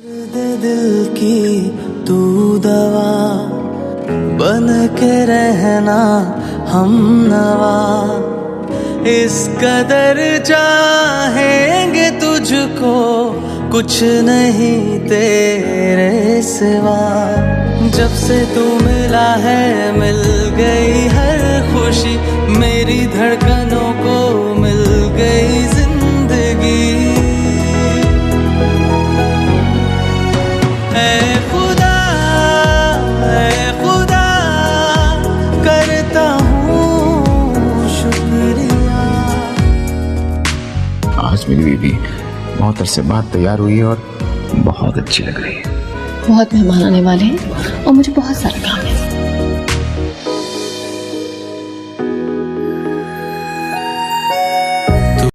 दिल की तू दवा बन के रहना हम नवा, इस कदर चाहेंगे तुझको कुछ नहीं तेरे सिवा। जब से तू मिला है मिल गई हर खुशी, मेरी धड़कनों को मिल गई जिंदगी। ऐ खुदा करता हूँ शुक्रिया। आज मेरी बीवी बहुत अरसे बाद तैयार हुई है और बहुत अच्छी लग रही है। बहुत मेहमान आने वाले हैं और मुझे बहुत सारा काम है।